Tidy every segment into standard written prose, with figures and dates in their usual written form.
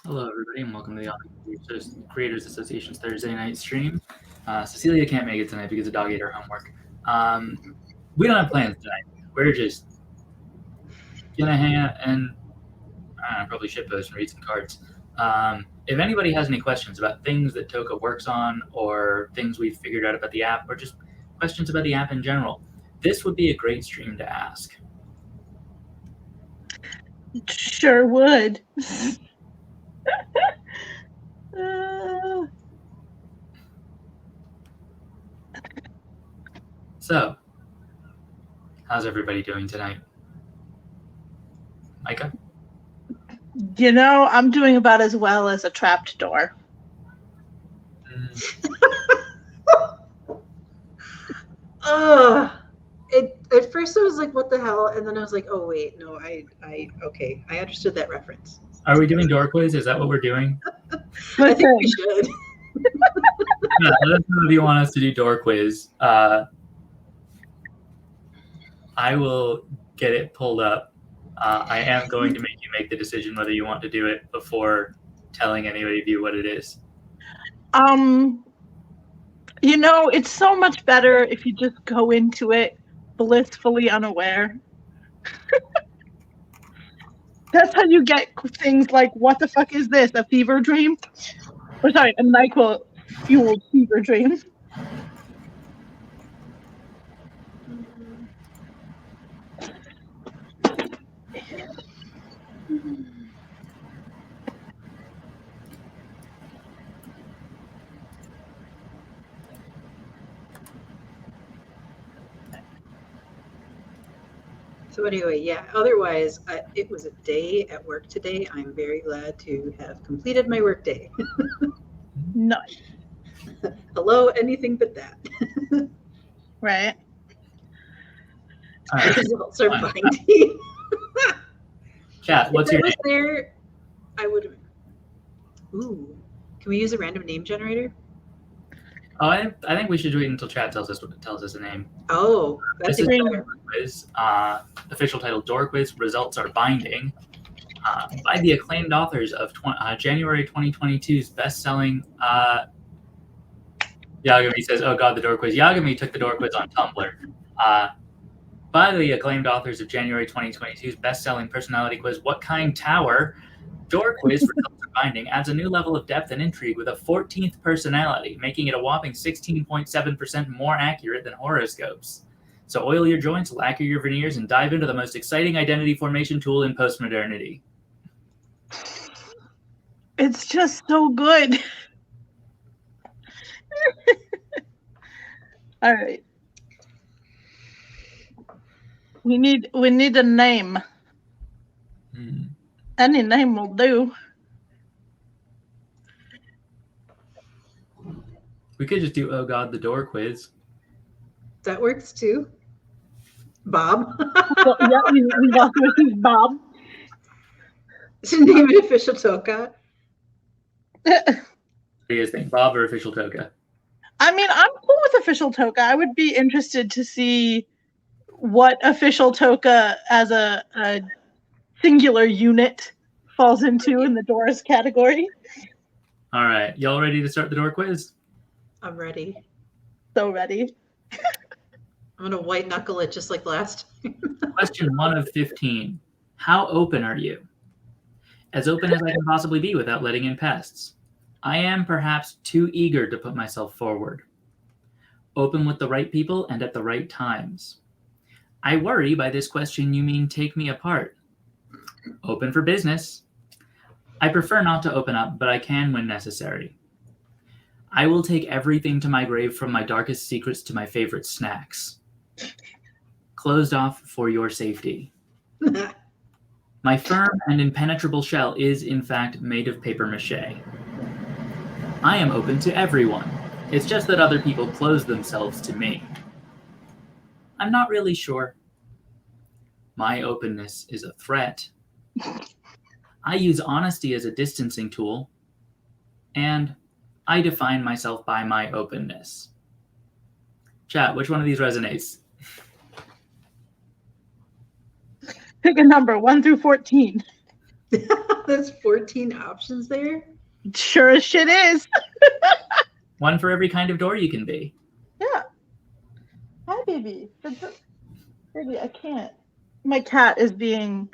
Hello, everybody, and welcome to the Creators Association's Thursday night stream. Cecilia can't make it tonight because the dog ate her homework. We don't have plans tonight. We're just gonna hang out and probably shitpost and read some cards. If anybody has any questions about things that TOCA works on, or things we've figured out about the app, or just questions about the app in general, this would be a great stream to ask. Sure would. So, how's everybody doing tonight? Micah? You know, I'm doing about as well as a trapped door. At first I was like, what the hell? And then I was like, oh wait, no, okay, I understood that reference. Are we doing door quiz? Is that what we're doing? I think we should. Yeah, let us know if you want us to do door quiz. I will get it pulled up. I am going to make you make the decision whether you want to do it before telling anybody of you what it is. You know, it's so much better if you just go into it blissfully unaware. That's how you get things like, what the fuck is this? A fever dream? Or sorry, a NyQuil-fueled fever dream. So anyway, yeah, otherwise, it was a day at work today. I'm very glad to have completed my work day. Nice. Hello, anything but that. Right. All right. Results are binding. Chat, what's your name? There, I would have. Ooh, can we use a random name generator? Oh, I think we should wait until chat tells us a name. Oh, that's this is better. Quiz. Official title: Door Quiz. Results are binding. By the acclaimed authors of January 2022's best-selling. Yagami says, "Oh God, the Door Quiz." Yagami took the Door Quiz on Tumblr. By the acclaimed authors of January 2022's best-selling personality quiz, What Kind Tower? Door Quiz Results are Binding adds a new level of depth and intrigue with a 14th personality, making it a whopping 16.7% more accurate than horoscopes. So oil your joints, lacquer your veneers, and dive into the most exciting identity formation tool in postmodernity. It's just so good. All right. We need a name. Any name will do. We could just do, Oh God, the Door Quiz. That works too. Bob. Well, yeah, we also use Bob. To name it official TOCA. What do you guys think, Bob or official TOCA? I mean, I'm cool with official TOCA. I would be interested to see what official TOCA as a singular unit falls into in the doors category. All right, y'all ready to start the Door Quiz? I'm ready. So ready. I'm gonna white knuckle it just like last time. Question 1 of 15. How open are you? As open as I can possibly be without letting in pests. I am perhaps too eager to put myself forward. Open with the right people and at the right times. I worry by this question you mean take me apart. Open for business. I prefer not to open up, but I can when necessary. I will take everything to my grave, from my darkest secrets to my favorite snacks. Closed off for your safety. My firm and impenetrable shell is, in fact, made of paper mache. I am open to everyone. It's just that other people close themselves to me. I'm not really sure. My openness is a threat. I use honesty as a distancing tool. And I define myself by my openness. Chat, which one of these resonates? Pick a number, 1 through 14. There's 14 options there. Sure as shit is. One for every kind of door you can be. Yeah. Hi, baby. Baby, I can't. My cat is being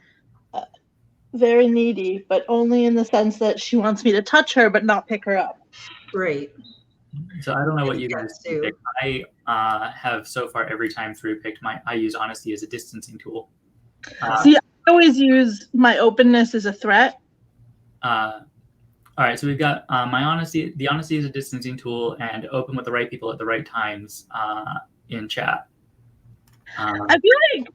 very needy, but only in the sense that she wants me to touch her but not pick her up. Right. So I don't know what you Yes, guys pick. I have so far every time through picked I use honesty as a distancing tool. See, I always use my openness as a threat. All right, so we've got my honesty. The honesty is a distancing tool, and open with the right people at the right times in chat. I feel like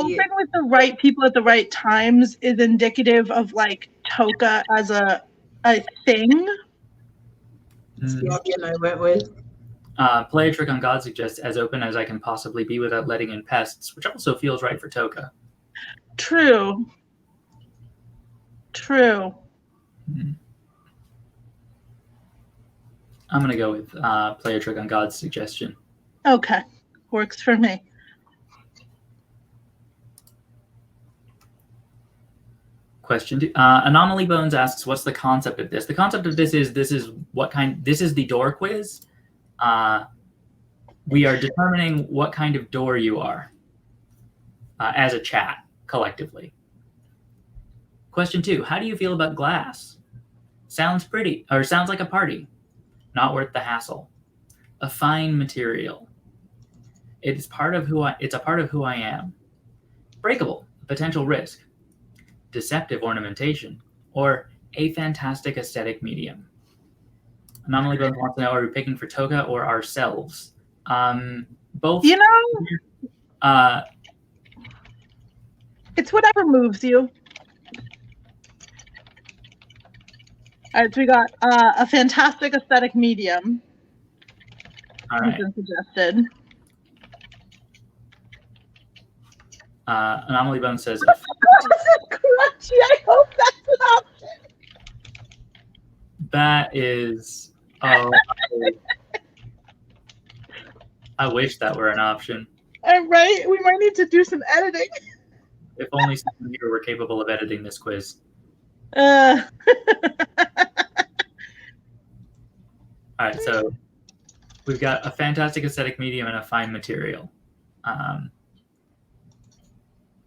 open with the right people at the right times is indicative of like TOCA as a thing. That's the option I went with. Play a trick on God suggests as open as I can possibly be without letting in pests, which also feels right for TOCA. True. I'm going to go with play a trick on God's suggestion. Okay. Works for me. Question 2. Anomaly Bones asks, what's the concept of this? The concept of this is this is the door quiz. We are determining what kind of door you are as a chat collectively. Question 2. How do you feel about glass? Sounds pretty, or sounds like a party. Not worth the hassle. A fine material. It's a part of who I am. Breakable, potential risk. Deceptive ornamentation, or a fantastic aesthetic medium. Anomaly Bones wants to know, are we picking for TOCA or ourselves? Both. You know, it's whatever moves you. All right, so we got a fantastic aesthetic medium. All right. Has been suggested. Anomaly Bone says, This is crunchy. I hope that's an option. that is, oh, I wish that were an option. All right, we might need to do some editing. If only someone here were capable of editing this quiz. Uh, All right, so we've got a fantastic aesthetic medium and a fine material.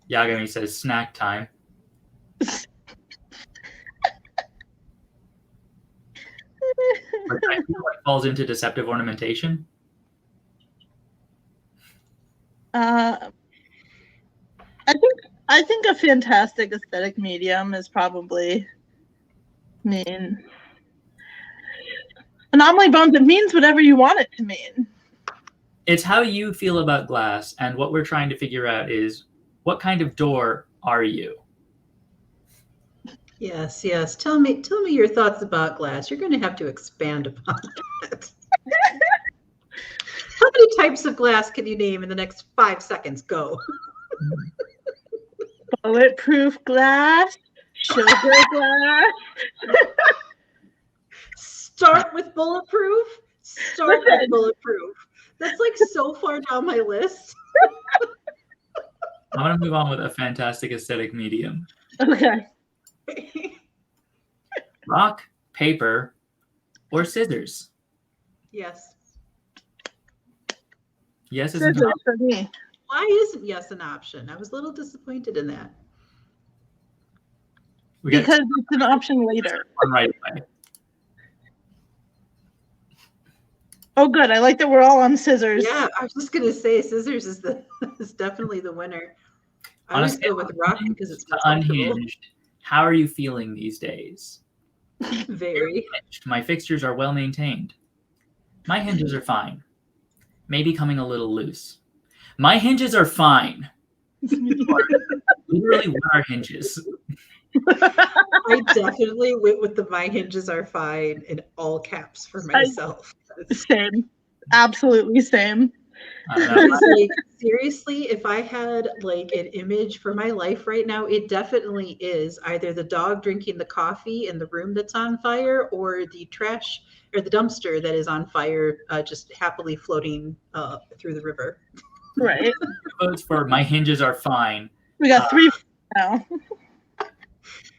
Yagami says snack time. But I feel like falls into deceptive ornamentation. I think a fantastic aesthetic medium is probably mean. Anomaly Bones, it means whatever you want it to mean. It's how you feel about glass, and what we're trying to figure out is what kind of door are you? Yes, yes. Tell me your thoughts about glass. You're going to have to expand upon that. How many types of glass can you name in the next 5 seconds? Go. Bulletproof glass, sugar glass. Start with bulletproof. Start with bulletproof. That's like so far down my list. I'm going to move on with a fantastic aesthetic medium. Okay. Rock, paper, or scissors? Yes. Yes isn't an Scissors option. for me. Why isn't yes an option? I was a little disappointed in that. We got Because it's an option later. one right away. Oh, good. I like that we're all on scissors. Yeah, I was just gonna say scissors is definitely the winner. I always Honestly, go with rock because it's more unhinged. How are you feeling these days? very. My fixtures are well maintained. My hinges are fine. Maybe coming a little loose. My hinges are fine. Literally, what are hinges? I definitely went with the my hinges are fine in all caps for myself. Same. Absolutely same. It's like, seriously, if I had like an image for my life right now, it definitely is either the dog drinking the coffee in the room that's on fire or the trash or the dumpster that is on fire, just happily floating through the river. Right. Votes for my hinges are fine. We got 3 now.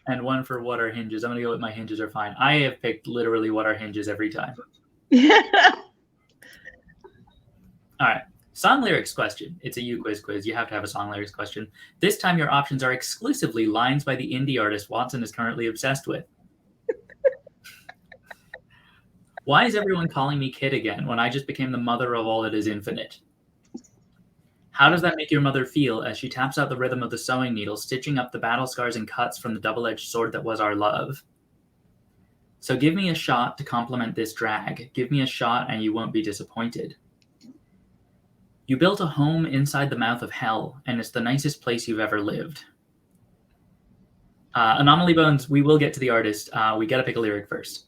and one for what are hinges. I'm going to go with my hinges are fine. I have picked literally what are hinges every time. Yeah. All right. Song lyrics question. It's a quiz. You have to have a song lyrics question. This time your options are exclusively lines by the indie artist Watson is currently obsessed with. Why is everyone calling me kid again when I just became the mother of all that is infinite? How does that make your mother feel as she taps out the rhythm of the sewing needle, stitching up the battle scars and cuts from the double-edged sword that was our love? So give me a shot to complement this drag. Give me a shot and you won't be disappointed. You built a home inside the mouth of hell, and it's the nicest place you've ever lived. Anomaly Bones, we will get to the artist. We got to pick a lyric first.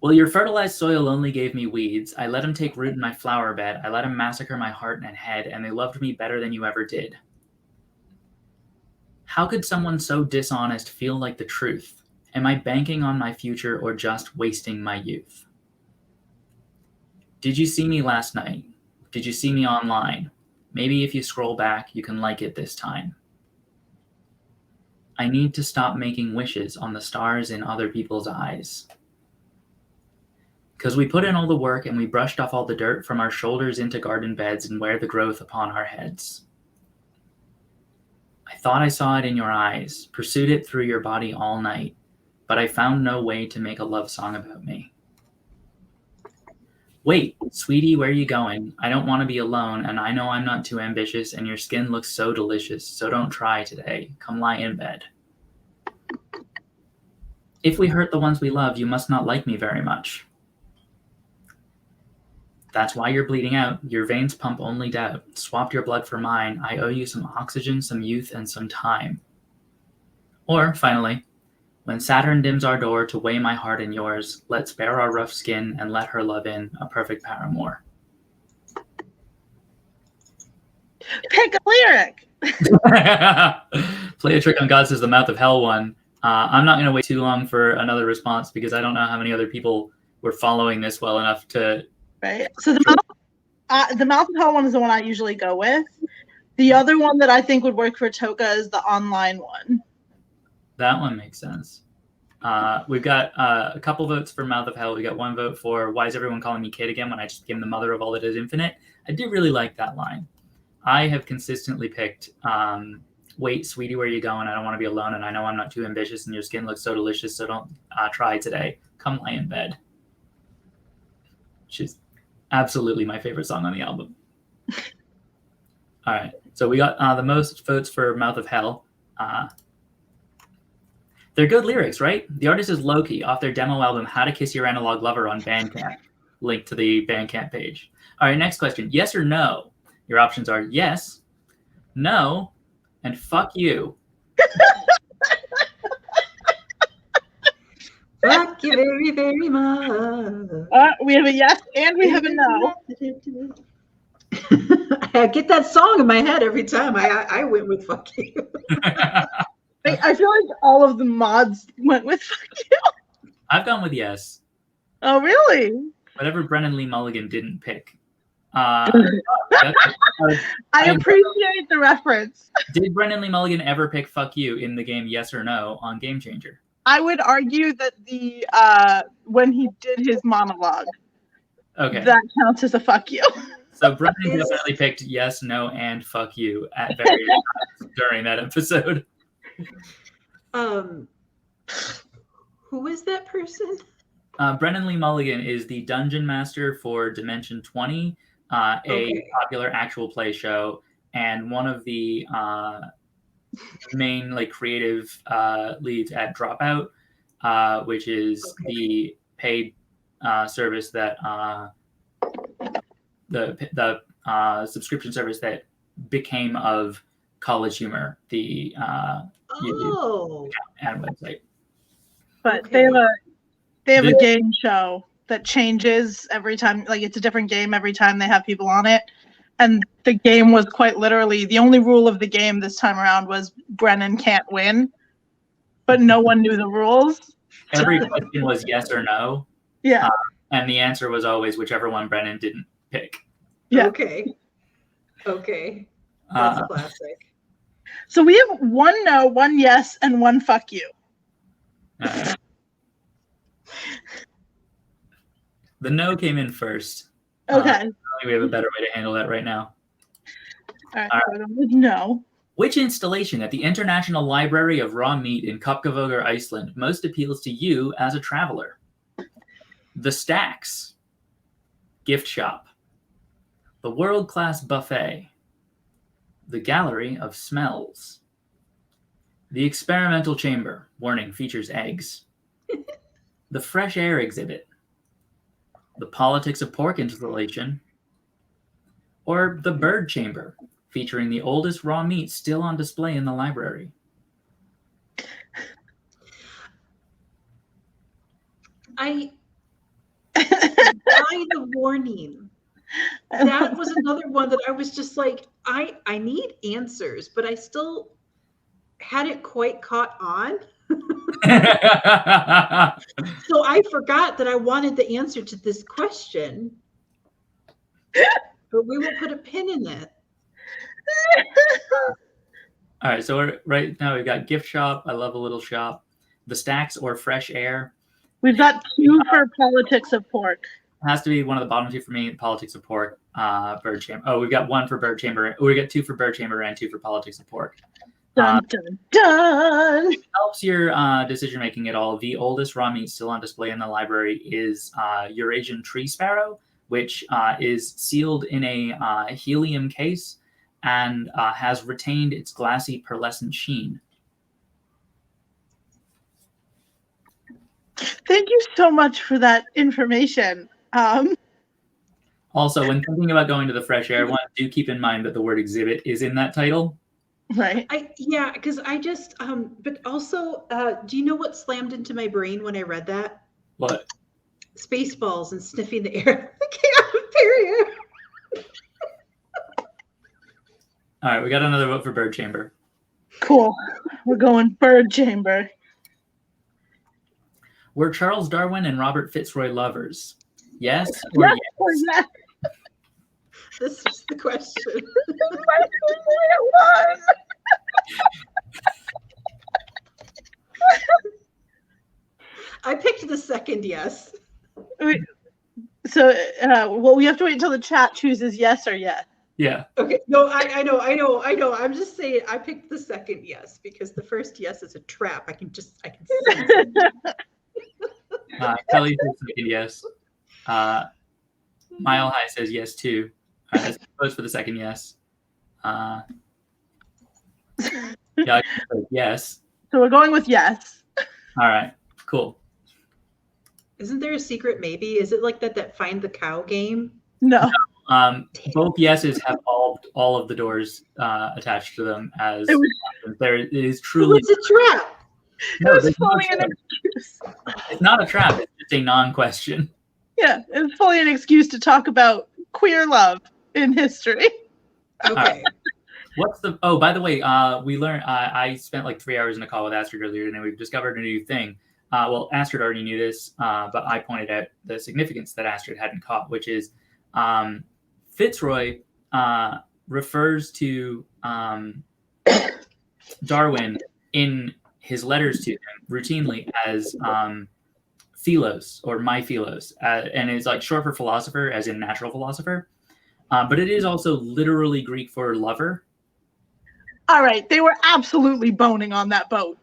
Well, your fertilized soil only gave me weeds. I let him take root in my flower bed. I let him massacre my heart and head, and they loved me better than you ever did. How could someone so dishonest feel like the truth? Am I banking on my future or just wasting my youth? Did you see me last night? Did you see me online? Maybe if you scroll back, you can like it this time. I need to stop making wishes on the stars in other people's eyes. Because we put in all the work and we brushed off all the dirt from our shoulders into garden beds and wear the growth upon our heads. I thought I saw it in your eyes, pursued it through your body all night, but I found no way to make a love song about me. Wait, sweetie, where are you going? I don't want to be alone, and I know I'm not too ambitious, and your skin looks so delicious, so don't try today. Come lie in bed. If we hurt the ones we love, you must not like me very much. That's why you're bleeding out. Your veins pump only doubt. Swapped your blood for mine. I owe you some oxygen, some youth, and some time. Or, finally, when Saturn dims our door to weigh my heart and yours, let's bare our rough skin and let her love in a perfect paramour. Pick a lyric. Play a trick on God says the mouth of hell one. I'm not going to wait too long for another response because I don't know how many other people were following this well enough to... Right. So the mouth of hell one is the one I usually go with. The other one that I think would work for TOCA is the online one. That one makes sense. We've got a couple votes for Mouth of Hell. We got one vote for Why is everyone calling me kid again when I just became the mother of all that is infinite? I do really like that line. I have consistently picked wait, sweetie, where you going? I don't want to be alone, and I know I'm not too ambitious, and your skin looks so delicious, so don't try today. Come lie in bed. Which is absolutely my favorite song on the album. All right, so we got the most votes for Mouth of Hell. They're good lyrics, right? The artist is Loki off their demo album, How to Kiss Your Analog Lover on Bandcamp. Link to the Bandcamp page. All right, next question. Yes or no? Your options are yes, no, and fuck you. Fuck you very, very much. We have a yes and we have a no. I get that song in my head every time. I went with fuck you. I feel like all of the mods went with fuck you. I've gone with yes. Oh, really? Whatever Brennan Lee Mulligan didn't pick. I appreciate the reference. Did Brennan Lee Mulligan ever pick fuck you in the game yes or no on Game Changer? I would argue that the when he did his monologue, okay, that counts as a fuck you. So Brennan definitely picked yes, no, and fuck you at various times during that episode. Who is that person? Brennan Lee Mulligan is the dungeon master for Dimension 20, a popular actual play show, and one of the main creative leads at Dropout, which is the paid service that the subscription service that became of College Humor, the YouTube and website. But they have a game show that changes every time. Like, it's a different game every time they have people on it. And the game was quite literally, the only rule of the game this time around was Brennan can't win, but no one knew the rules. Every question was yes or no. Yeah. And the answer was always whichever one Brennan didn't pick. Yeah. Okay. That's classic. So we have one no, one yes, and one fuck you. All right. The no came in first. Okay. I think we have a better way to handle that right now. All right. So with no. Which installation at the International Library of Raw Meat in Kopkavoger, Iceland, most appeals to you as a traveler? The Stacks, Gift Shop, the World Class Buffet, the Gallery of Smells, the Experimental Chamber, warning, features eggs, the Fresh Air Exhibit, the Politics of Pork installation, or the Bird Chamber, featuring the oldest raw meat still on display in the library. I buy the warning. That was another one that I was just like, I need answers, but I still hadn't quite caught on. So I forgot that I wanted the answer to this question. But we will put a pin in it. All right, so right now we've got Gift Shop, I Love a Little Shop, the Stacks or Fresh Air. We've got 2 for Politics of Pork. It has to be one of the bottom 2 for me, Politics of Pork, Bird Chamber. Oh, we've got 1 for Bird Chamber. We got 2 for Bird Chamber and 2 for Politics of Pork. Dun, dun, dun. Helps your decision making at all. The oldest raw meat still on display in the library is Eurasian tree sparrow, which is sealed in a helium case and has retained its glassy pearlescent sheen. Thank you so much for that information. Also, when thinking about going to the Fresh Air one, do keep in mind that the word exhibit is in that title. Right. Yeah, because I just but also do you know what slammed into my brain when I read that? What? Spaceballs and sniffing the air. Period. All right, we got another vote for Bird Chamber. Cool. We're going Bird Chamber. Were Charles Darwin and Robert Fitzroy lovers? Yes or yes? Or yes? This is the question. This is my favorite one. I picked the second yes. Wait, so, well, we have to wait until the chat chooses yes or yes. Yeah. Okay. No, I know. I'm just saying I picked the second yes because the first yes is a trap. I can sense it. Kelly says second yes. Mile High says yes too. All right, let's vote for the second yes. Yeah, I can yes. So we're going with yes. All right, cool. Isn't there a secret maybe? Is it like that Find the Cow game? No. Both yeses have all of the doors attached to them as it is truly. It's a trap. No, it was fully an excuse. It's not a trap. It's just a non-question. Yeah, it's fully an excuse to talk about queer love in history. Okay. Right. What's the? Oh, by the way, we learned. I spent like 3 hours in a call with Astrid earlier, and we've discovered a new thing. Well, Astrid already knew this, but I pointed out the significance that Astrid hadn't caught, which is Fitzroy refers to Darwin in his letters to him routinely as Philos or my Philos, and it's like short for philosopher, as in natural philosopher. But it is also literally Greek for lover. All right, they were absolutely boning on that boat.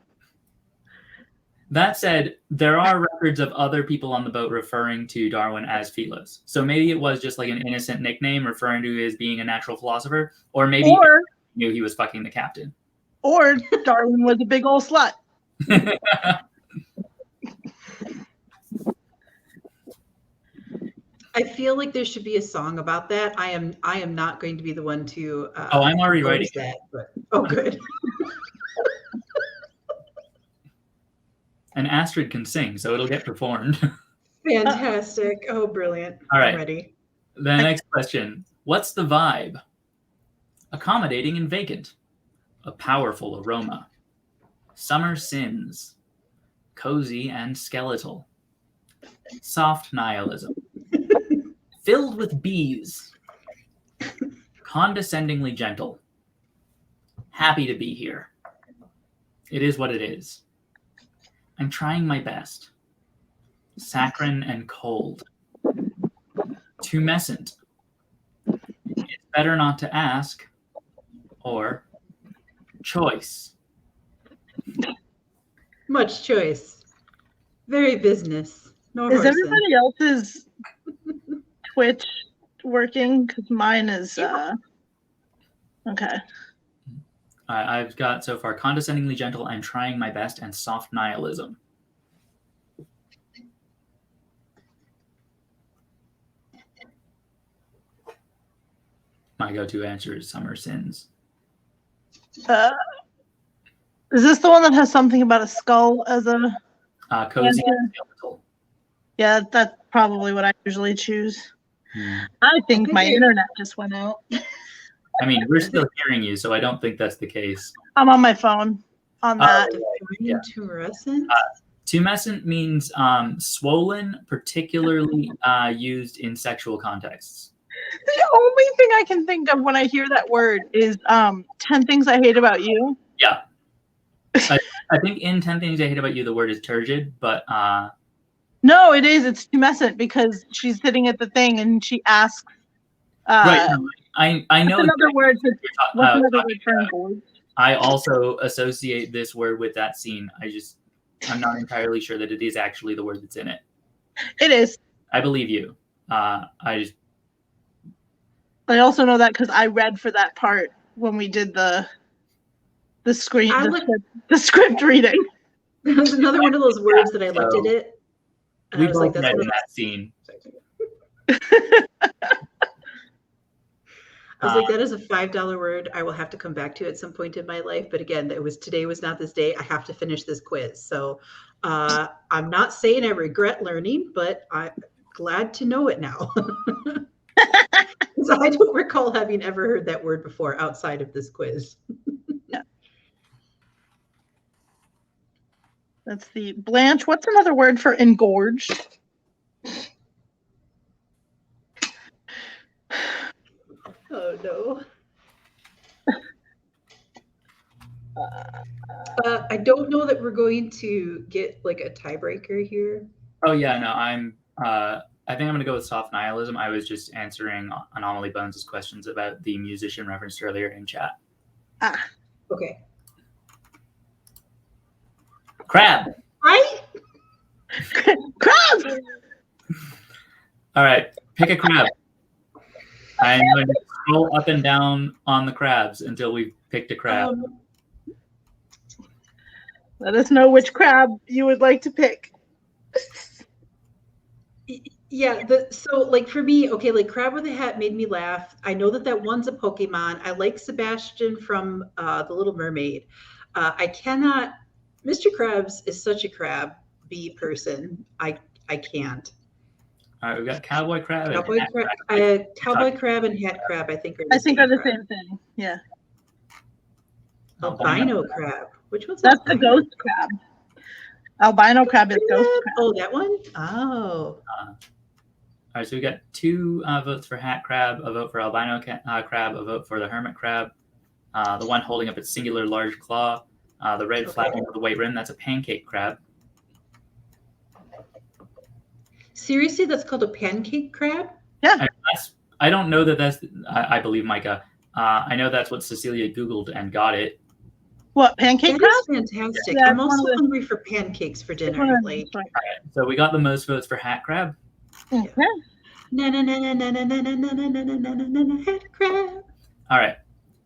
That said, there are records of other people on the boat referring to Darwin as Philos. So maybe it was just like an innocent nickname referring to his being a natural philosopher, or maybe he knew he was fucking the captain. Or Darwin was a big old slut. I feel like there should be a song about that. I am not going to be the one to. I'm already writing that. But, oh, good. And Astrid can sing, so it'll get performed. Fantastic! Oh, brilliant! All right. I'm ready. The next question: what's the vibe? Accommodating and vacant. A powerful aroma. Summer sins. Cozy and skeletal. Soft nihilism. Filled with bees. Condescendingly gentle. Happy to be here. It is what it is. I'm trying my best. Saccharine and cold. Tumescent. It's better not to ask. Or choice. Much choice. Very business. No Is horsing. everybody else's Twitch working? Because mine is. Okay. I've got so far condescendingly gentle, I'm trying my best, and soft nihilism. My go-to answer is summer sins. Is this the one that has something about a skull as a Cozy answer? and skeletal. Yeah, that's probably what I usually choose. I think my internet just went out. I mean, we're still hearing you, so I don't think that's the case. I'm on my phone on that. Yeah. Tumescent? Tumescent means swollen, particularly used in sexual contexts. The only thing I can think of when I hear that word is 10 Things I Hate About You. Yeah. I think in 10 Things I Hate About You, the word is turgid, but... No, it is. It's tumescent because she's sitting at the thing and she asks... right. No, I know... Another word for engorged? I also associate this word with that scene. I'm not entirely sure that it is actually the word that's in it. It is. I believe you. I also know that because I read for that part when we did the script reading. That was another one of those words that I looked at it. And we I was both like, that's read what in that scene. I was like, that is a $5 word I will have to come back to at some point in my life. But again, today was not this day. I have to finish this quiz. So I'm not saying I regret learning, but I'm glad to know it now. So I don't recall having ever heard that word before outside of this quiz. Yeah. That's the Blanche. What's another word for engorged? Oh no. I don't know that we're going to get like a tiebreaker here. Oh yeah, no, I think I'm going to go with soft nihilism. I was just answering Anomaly Bones' questions about the musician referenced earlier in chat. Okay. Crab. Right? Crab! All right, pick a crab. I'm going to scroll up and down on the crabs until we've picked a crab. Let us know which crab you would like to pick. Yeah, so like for me, okay, like Crab with a Hat made me laugh. I know that one's a Pokemon. I like Sebastian from The Little Mermaid. I cannot. Mr. Krabs is such a crab bee person. I can't. All right, we've got Cowboy Crab. Cowboy Crab and Hat Crab, I think are the same thing. Yeah. Albino Crab. Which one's That's albino? the ghost crab. Albino crab is ghost crab. Oh, that one? Oh. All right, so we got 2 votes for Hat Crab, a vote for Albino Crab, a vote for the Hermit Crab. The one holding up its singular large claw, the red flapping with the white rim, that's a pancake crab. Seriously, that's called a pancake crab? Yeah. I don't know that that's, I believe, Micah. I know that's what Cecilia Googled and got it. What, pancake crab? That is fantastic. Yeah, I'm also hungry for pancakes for dinner. Like, all right, so we got the most votes for Hat Crab. Okay. Hat crab. All right.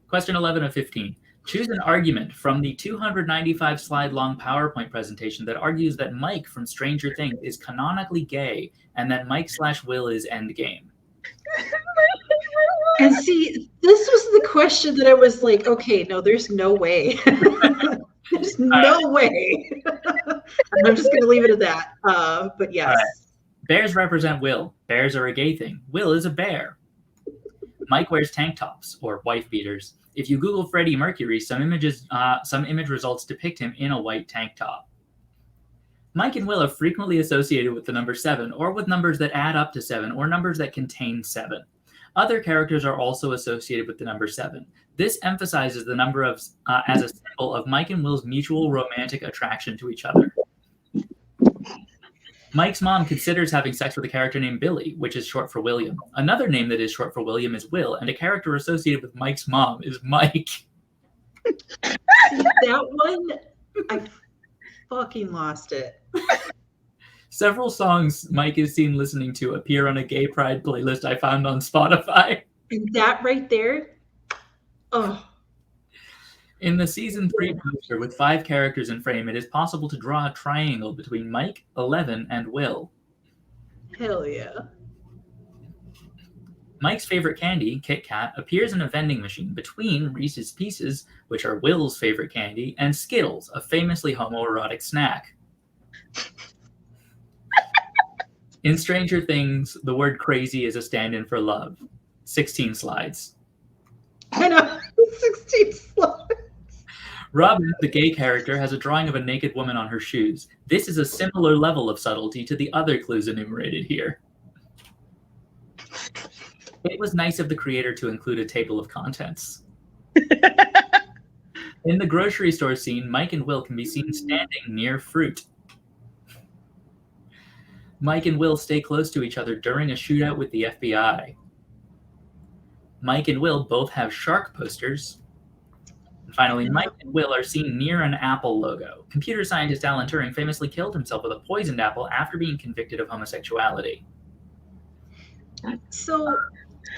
Question 11 of 15. Choose an argument from the 295 slide long PowerPoint presentation that argues that Mike from Stranger Things is canonically gay and that Mike/Will is endgame. And see, this was the question that I was like, okay, no, there's no way. There's no way. I'm just going to leave it at that. But yes. Right. Bears represent Will. Bears are a gay thing. Will is a bear. Mike wears tank tops or wife beaters. If you Google Freddie Mercury, some image results depict him in a white tank top. Mike and Will are frequently associated with the number 7 or with numbers that add up to 7 or numbers that contain 7. Other characters are also associated with the number 7. This emphasizes the number of as a symbol of Mike and Will's mutual romantic attraction to each other. Mike's mom considers having sex with a character named Billy, which is short for William. Another name that is short for William is Will, and a character associated with Mike's mom is Mike. That one, I fucking lost it. Several songs Mike is seen listening to appear on a gay pride playlist I found on Spotify. And that right there, oh. In the season 3 poster with 5 characters in frame, it is possible to draw a triangle between Mike, 11, and Will. Hell yeah. Mike's favorite candy, Kit Kat, appears in a vending machine between Reese's Pieces, which are Will's favorite candy, and Skittles, a famously homoerotic snack. In Stranger Things, the word crazy is a stand-in for love. 16 slides. I know, 16 slides. Robin, the gay character, has a drawing of a naked woman on her shoes. This is a similar level of subtlety to the other clues enumerated here. It was nice of the creator to include a table of contents. In the grocery store scene, Mike and Will can be seen standing near fruit. Mike and Will stay close to each other during a shootout with the FBI. Mike and Will both have shark posters. And finally, Mike and Will are seen near an Apple logo. Computer scientist Alan Turing famously killed himself with a poisoned apple after being convicted of homosexuality. So,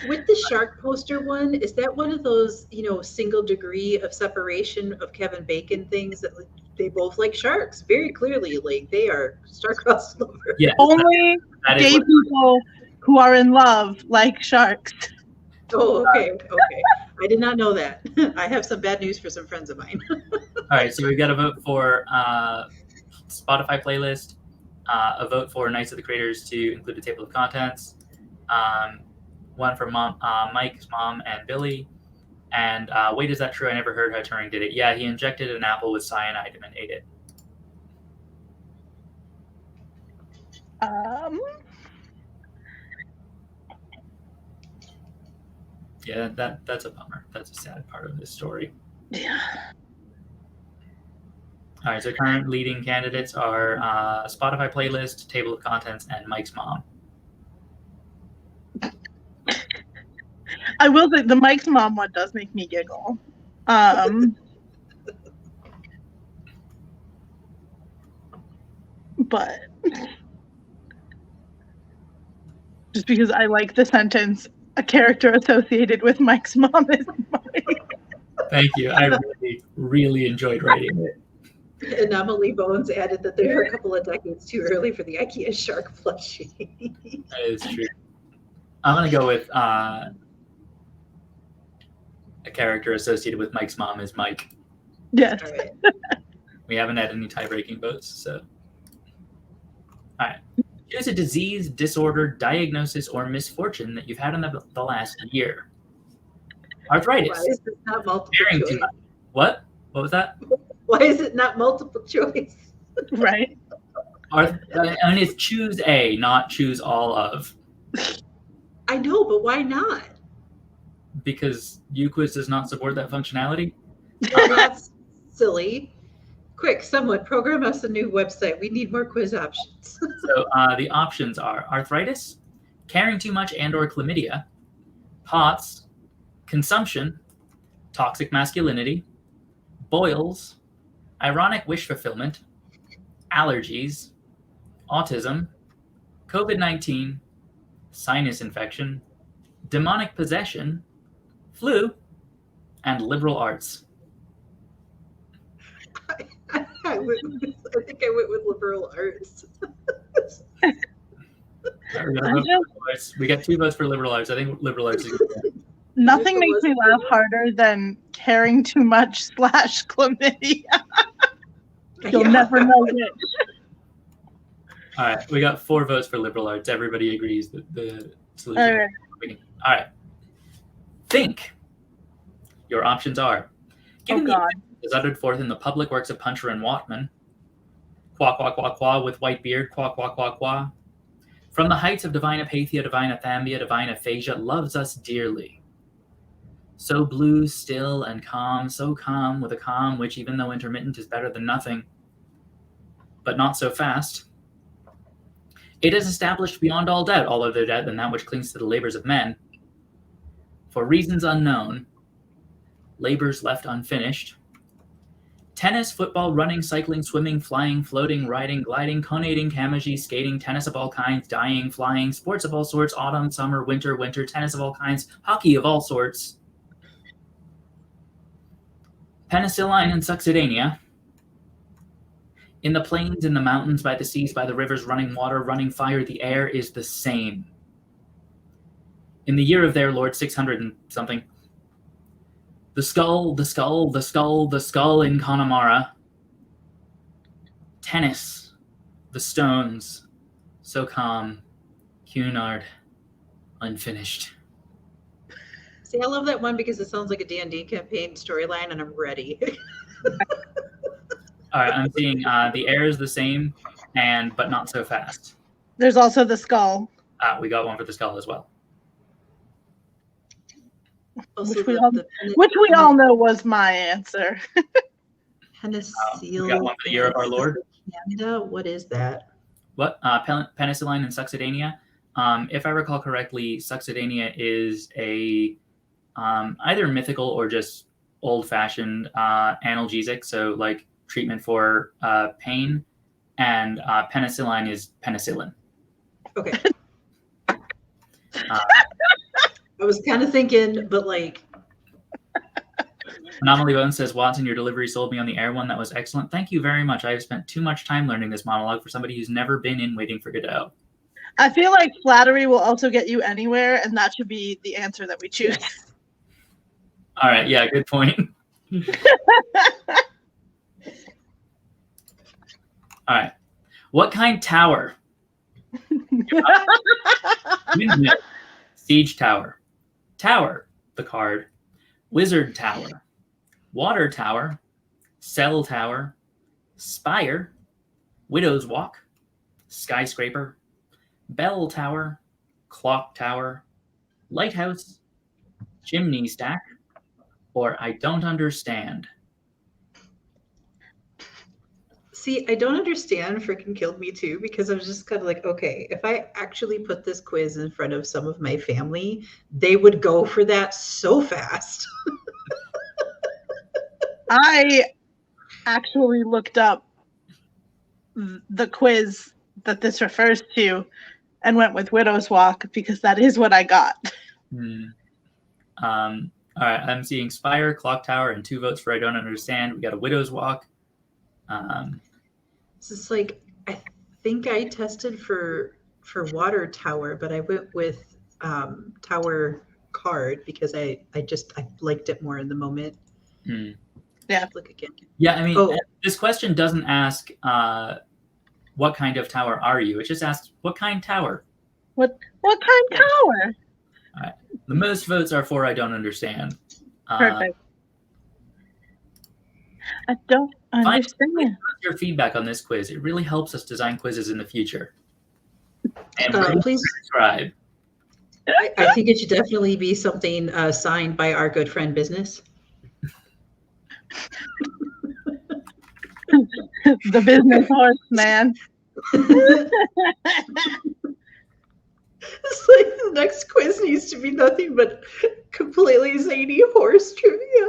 with the shark poster one, is that one of those, single degree of separation of Kevin Bacon things that they both like sharks? Very clearly, like they are star-crossed lovers. Yes, Only gay people who are in love like sharks. Oh, okay. I did not know that. I have some bad news for some friends of mine. All right, so we've got a vote for Spotify playlist, a vote for Knights of the Creators to include a table of contents, one for Mike's mom and Billy, and wait, is that true? I never heard how Turing did it. Yeah, he injected an apple with cyanide and ate it. Yeah, that's a bummer. That's a sad part of this story. Yeah. All right, so current leading candidates are Spotify playlist, table of contents, and Mike's mom. I will say the Mike's mom one does make me giggle. But just because I like the sentence, a character associated with Mike's mom is Mike. Thank you. I really, really enjoyed writing it. Anomaly Bones added that they're a couple of decades too early for the IKEA shark plushie. That is true. I'm going to go with a character associated with Mike's mom is Mike. Yes. All right. We haven't had any tie-breaking votes, so. All right. Choose a disease, disorder, diagnosis, or misfortune that you've had in the last year. Arthritis. Why is it not multiple choice? What? What was that? Why is it not multiple choice? Right. And it's choose a, not choose all of. I know, but why not? Because UQuiz does not support that functionality. That's silly. Quick, someone program us a new website. We need more quiz options. So the options are arthritis, caring too much and or chlamydia, POTS, consumption, toxic masculinity, boils, ironic wish fulfillment, allergies, autism, COVID-19, sinus infection, demonic possession, flu, and liberal arts. I think I went with liberal arts. We got 2 votes for liberal arts. I think liberal arts is good. Nothing makes me laugh harder than caring too much / chlamydia. You'll never know it. All right, we got 4 votes for liberal arts. Everybody agrees that the solution. All right. All right. Think. Your options are: given the is uttered forth in the public works of Puncher and Watman. Quack, quack, quack, quack with white beard. Quack, quack, quack, quack. From the heights of divine Apathia, divine Athambia, divine Aphasia, loves us dearly. So blue, still, and calm, so calm with a calm which, even though intermittent, is better than nothing, but not so fast. It is established beyond all doubt, all other doubt than that which clings to the labors of men. For reasons unknown, labors left unfinished. Tennis, football, running, cycling, swimming, flying, floating, riding, gliding, conating, camagie, skating, tennis of all kinds, dying, flying, sports of all sorts, autumn, summer, winter, tennis of all kinds, hockey of all sorts, penicilline and succedanea, in the plains, in the mountains, by the seas, by the rivers, running water, running fire, the air is the same. In the year of their Lord 600 and something, the skull in Connemara, tennis, the stones, so calm, Cunard, unfinished. See, I love that one because it sounds like a D&D campaign storyline, and I'm ready. All right, I'm seeing the air is the same, but not so fast. There's also the skull. We got one for the skull as well. Also, Which we all know was my answer. Penicillin. We got one for the year of our Lord. Canada? What is that? What? Penicilline and succedanea. If I recall correctly, succedanea is a either mythical or just old-fashioned analgesic, so like treatment for pain, and penicilline is penicillin. Okay. I was kind of thinking, but like. Anomaly Bone says, Watson, your delivery sold me on the air one. That was excellent. Thank you very much. I have spent too much time learning this monologue for somebody who's never been in Waiting for Godot. I feel like flattery will also get you anywhere, and that should be the answer that we choose. All right. Yeah, good point. All right. What kind tower? Windmill. Siege tower. Tower, the card. Wizard tower. Water tower. Cell tower. Spire. Widow's walk. Skyscraper. Bell tower. Clock tower. Lighthouse. Chimney stack. Or I don't understand. See, I don't understand freaking killed me too, because I was just kind of like, okay, if I actually put this quiz in front of some of my family, they would go for that so fast. I actually looked up the quiz that this refers to and went with Widow's Walk because that is what I got. All right, I'm seeing Spire, Clock Tower, and 2 votes for I don't understand. We got a Widow's Walk. It's just like, I think I tested for Water Tower, but I went with Tower card because I liked it more in the moment. Yeah. Look again. Yeah, I mean, this question doesn't ask what kind of tower are you? It just asks what kind tower. What kind tower? All right. The most votes are for I don't understand. Perfect. I don't understand. Your feedback on this quiz. It really helps us design quizzes in the future. And please subscribe. I think it should definitely be something signed by our good friend Business. The business horse, man. It's like the next quiz needs to be nothing but completely zany horse trivia.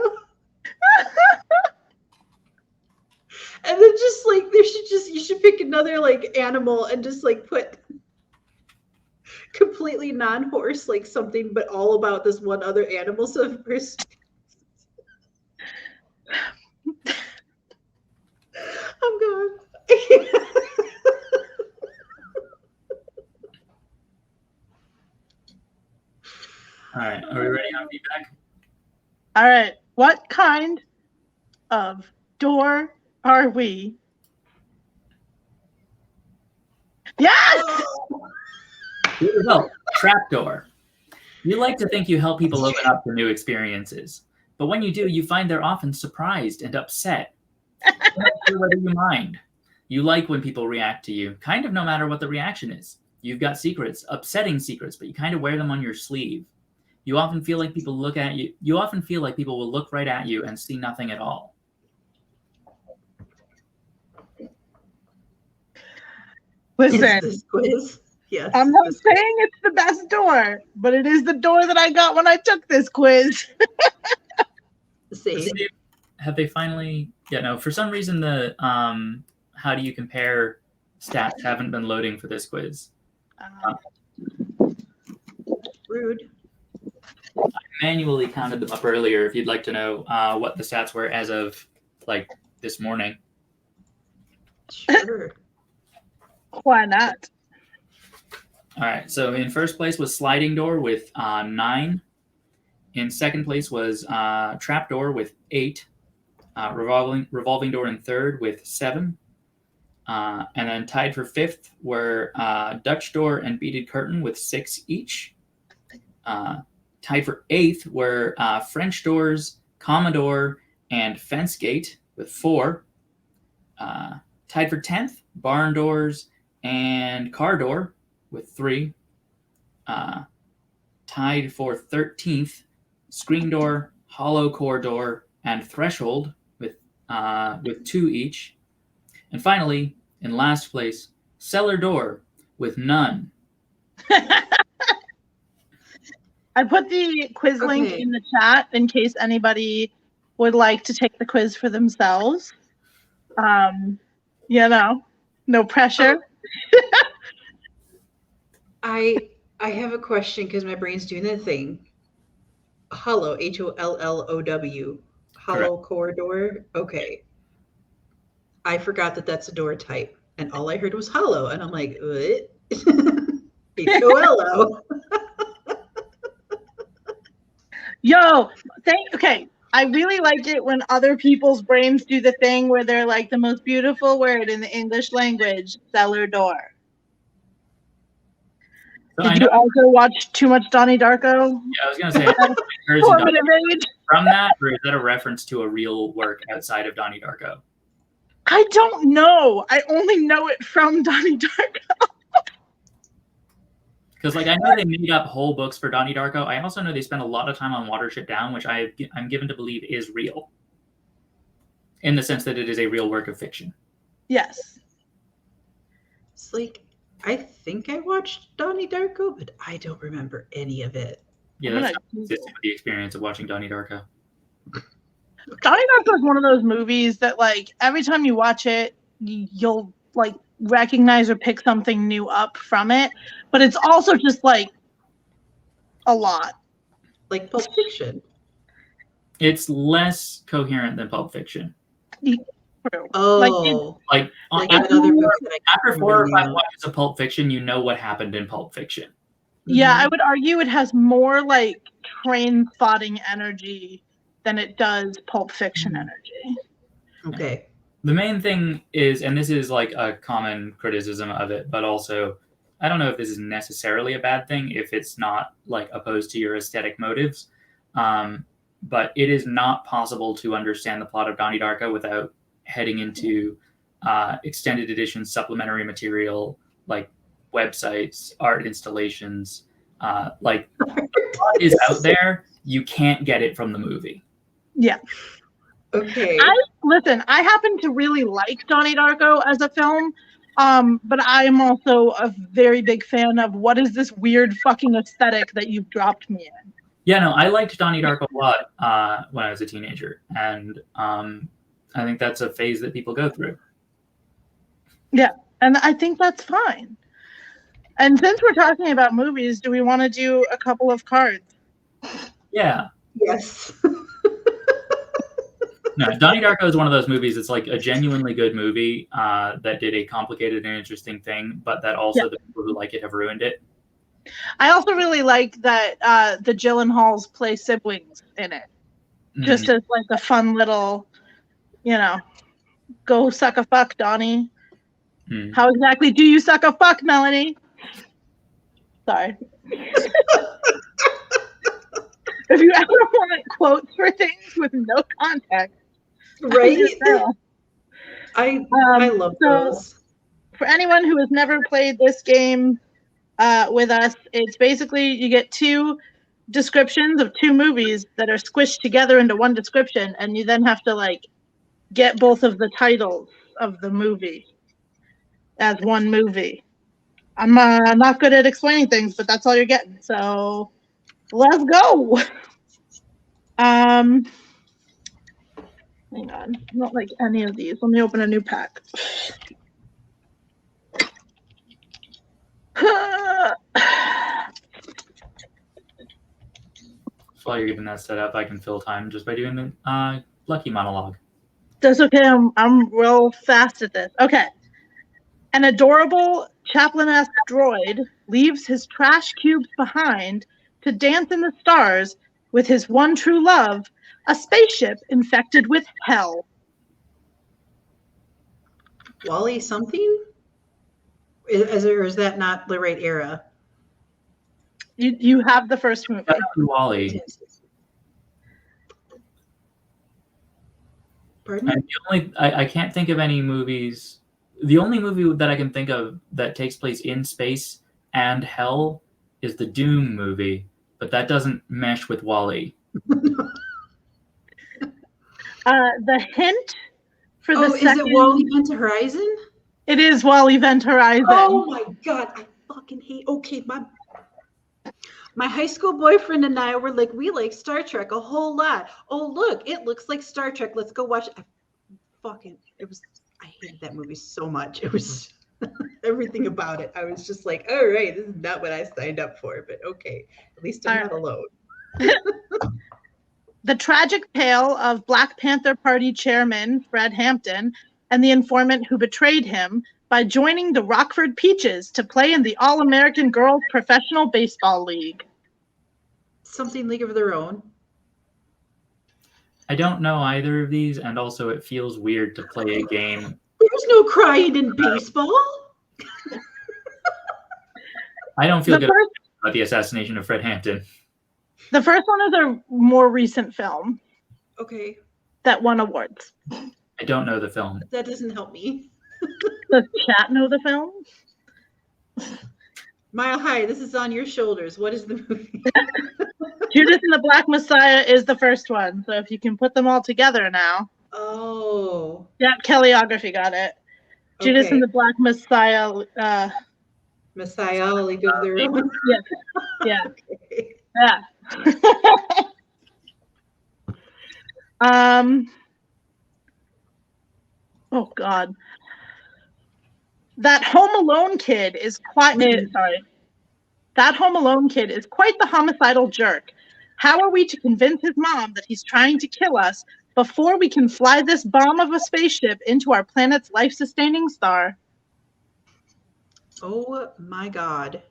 And then just like you should pick another like animal and just like put completely non-horse, like something but all about this one other animal. So of course I'm gone. All right. Are we ready on feedback? All right. What kind of door are we? Yes! Well, trapdoor. You like to think you help people open up to new experiences. But when you do, you find they're often surprised and upset. You're not sure whether you mind. You like when people react to you, kind of no matter what the reaction is. You've got secrets, upsetting secrets, but you kind of wear them on your sleeve. You often feel like people look at you. You often feel like people will look right at you and see nothing at all. Listen, Is this quiz? Yes. I'm not saying it's the best door, but it is the door that I got when I took this quiz. See, Have they finally? Yeah, no. For some reason, the how do you compare stats haven't been loading for this quiz. rude. I manually counted them up earlier. If you'd like to know what the stats were as of like this morning. Sure. Why not? All right. So in first place was sliding door with 9. In second place was trap door with 8. Revolving door in third with 7. And then tied for fifth were Dutch door and beaded curtain with 6 each. Tied for eighth were French doors, Commodore, and fence gate with 4. Tied for 10th, barn doors and car door with 3. Tied for 13th, screen door, hollow core door, and threshold with 2 each. And finally, in last place, cellar door with none. I put the quiz link in the chat in case anybody would like to take the quiz for themselves. No pressure. I have a question because my brain's doing that thing. Hollow, HOLLOW, hollow corridor. Okay. I forgot that that's a door type, and all I heard was hollow, and I'm like, what? HOLO. Yo, okay. I really like it when other people's brains do the thing where they're like the most beautiful word in the English language, cellar door. So Did you also watch too much Donnie Darko? Yeah, I was going to say, from that, or is that a reference to a real work outside of Donnie Darko? I don't know. I only know it from Donnie Darko. Because, like, I know they made up whole books for Donnie Darko. I also know they spent a lot of time on Watership Down, which I'm given to believe is real. In the sense that it is a real work of fiction. Yes. It's like, I think I watched Donnie Darko, but I don't remember any of it. Yeah, that's consistent with the experience of watching Donnie Darko. Donnie Darko is one of those movies that, like, every time you watch it, you'll, like, recognize or pick something new up from it. But it's also just, like, a lot. Like Pulp Fiction. It's less coherent than Pulp Fiction. True. Oh. After 4 or 5 watches of Pulp Fiction, you know what happened in Pulp Fiction. Yeah, I would argue it has more, like, train spotting energy than it does Pulp Fiction energy. Okay. The main thing is, and this is like a common criticism of it, but also, I don't know if this is necessarily a bad thing if it's not like opposed to your aesthetic motives. But it is not possible to understand the plot of Donnie Darko without heading into extended edition supplementary material, like websites, art installations. Like, the plot is out there. You can't get it from the movie. Yeah. Okay. I happen to really like Donnie Darko as a film, but I am also a very big fan of what is this weird fucking aesthetic that you've dropped me in. Yeah, no, I liked Donnie Darko a lot when I was a teenager, and I think that's a phase that people go through. Yeah, and I think that's fine. And since we're talking about movies, do we want to do a couple of cards? Yeah. Yes. No, Donnie Darko is one of those movies that's like a genuinely good movie that did a complicated and interesting thing, but that also the people who like it have ruined it. I also really like that the Gyllenhaals play siblings in it. Just as like a fun little, go suck a fuck, Donnie. How exactly do you suck a fuck, Melanie? Sorry. If you ever want quotes for things with no context. Right? I love those. For anyone who has never played this game, with us. It's basically you get two descriptions of two movies that are squished together into one description, and you then have to like get both of the titles of the movie as one movie. I'm not good at explaining things, but that's all you're getting. So let's go. Hang on, not like any of these. Let me open a new pack. While you're getting that set up, I can fill time just by doing the lucky monologue. That's okay. I'm real fast at this. Okay. An adorable chaplain-esque droid leaves his trash cubes behind to dance in the stars with his one true love, a spaceship infected with hell. Wally something? Is that not the right era? You have the first movie. Wally. Pardon? And I can't think of any movies. The only movie that I can think of that takes place in space and hell is the Doom movie, but that doesn't mesh with Wally. The hint for the second... is it Wally Event Horizon? It is Wally Event Horizon. Oh my god, I fucking hate... Okay, my high school boyfriend and I were like, we like Star Trek a whole lot. Oh, look, it looks like Star Trek. Let's go watch it. I hated that movie so much. It was everything about it. I was just like, all right, this is not what I signed up for, but okay, at least I'm not alone. The tragic tale of Black Panther Party chairman Fred Hampton and the informant who betrayed him by joining the Rockford Peaches to play in the All-American Girls Professional Baseball League. Something League of Their Own. I don't know either of these, and also it feels weird to play a game. There's no crying in baseball. I don't feel good about the assassination of Fred Hampton. The first one is a more recent film. Okay. That won awards. I don't know the film. That doesn't help me. Does chat know the film? Mile High, this is on your shoulders. What is the movie? Judas and the Black Messiah is the first one. So if you can put them all together now. Oh. Yeah, Kellyography got it. Okay. Judas and the Black Messiah. Messiah, League of Their Own. Yes. Yeah. Okay. Yeah. Oh God. That Home Alone kid is quite. That Home Alone kid is quite the homicidal jerk. How are we to convince his mom that he's trying to kill us before we can fly this bomb of a spaceship into our planet's life-sustaining star? Oh my God.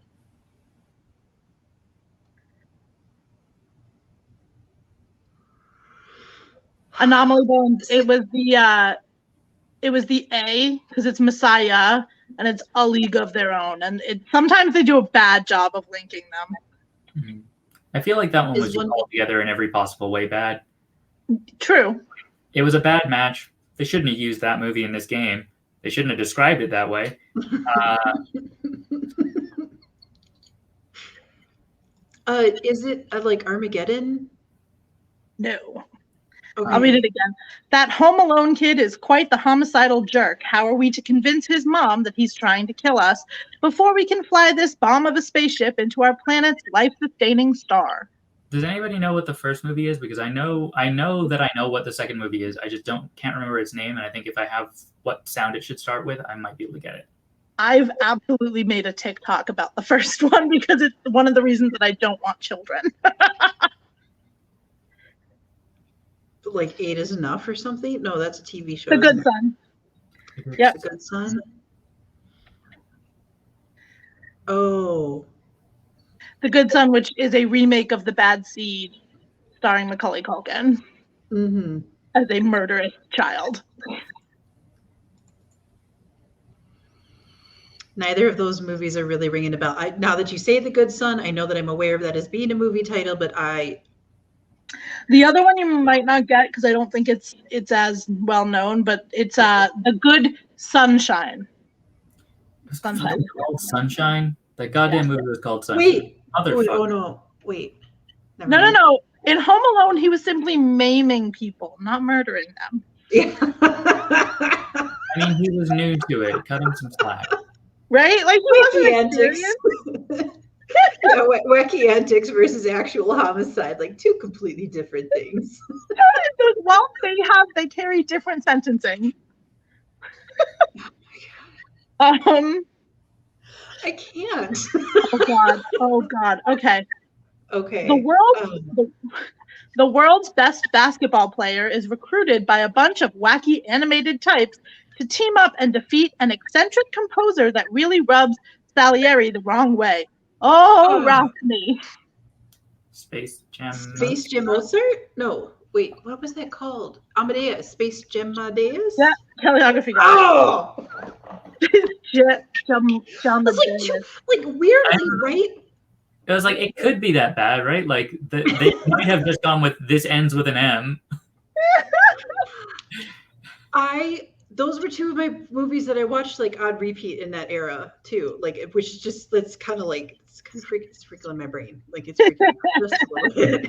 Anomaly Bones. It was the A because it's Messiah and it's A League of Their Own, and sometimes they do a bad job of linking them. Mm-hmm. I feel like that one was all together in every possible way bad. True. It was a bad match. They shouldn't have used that movie in this game. They shouldn't have described it that way. Is it like Armageddon? No. Okay. I'll read it again. That Home Alone kid is quite the homicidal jerk. How are we to convince his mom that he's trying to kill us before we can fly this bomb of a spaceship into our planet's life-sustaining star? Does anybody know what the first movie is? Because I know that I know what the second movie is. I just can't remember its name, and I think if I have what sound it should start with, I might be able to get it. I've absolutely made a TikTok about the first one because it's one of the reasons that I don't want children. Like 8 is enough or something? No, that's a TV show. The Good Son. Yep. The Good Son. Oh. The Good Son, which is a remake of The Bad Seed, starring Macaulay Culkin as a murderous child. Neither of those movies are really ringing a bell. Now that you say The Good Son, I know that I'm aware of that as being a movie title, but The other one you might not get because I don't think it's as well known, but it's The Good Sunshine. Sunshine? That goddamn movie was called Sunshine. Wait. Motherfucker. Oh no. Wait. Never No. mind. In Home Alone, he was simply maiming people, not murdering them. Yeah. I mean, he was new to it. Cut him some slack. Right? Like, he Wacky wasn't antics. experienced. Yeah, wacky antics versus actual homicide, like two completely different things. Well, they carry different sentencing. I can't. Oh God. Okay. Okay. The world's best basketball player is recruited by a bunch of wacky animated types to team up and defeat an eccentric composer that really rubs Salieri the wrong way. Oh, Rosny. Space Jam. Space Jam Mozart? No. Wait, what was that called? Amadeus. Space Jam Amadeus? Yeah, teleography. Oh! That's like weirdly, right? It was like, it could be that bad, right? Like, they might have just gone with this ends with an M. Those were two of my movies that I watched like on repeat in that era too. Like, which is just it's kind of freaking my brain. Like, it's freaking just a little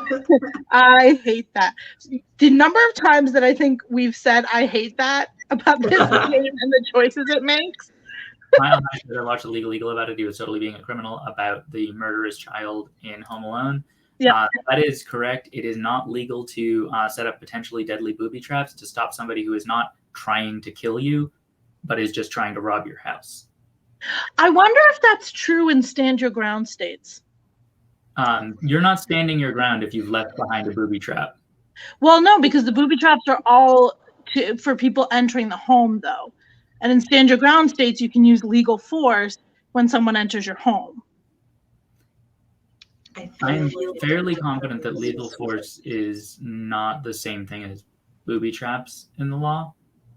bit. I hate that. The number of times that I think we've said I hate that about this game and the choices it makes. I watched a Legal about it. He was totally being a criminal about the murderous child in Home Alone. Yeah, that is correct. It is not legal to set up potentially deadly booby traps to stop somebody who is not trying to kill you, but is just trying to rob your house. I wonder if that's true in stand your ground states. You're not standing your ground if you've left behind a booby trap. Well, no, because the booby traps are all for people entering the home, though. And in stand your ground states, you can use legal force when someone enters your home. I'm fairly confident that legal force is not the same thing as booby traps in the law.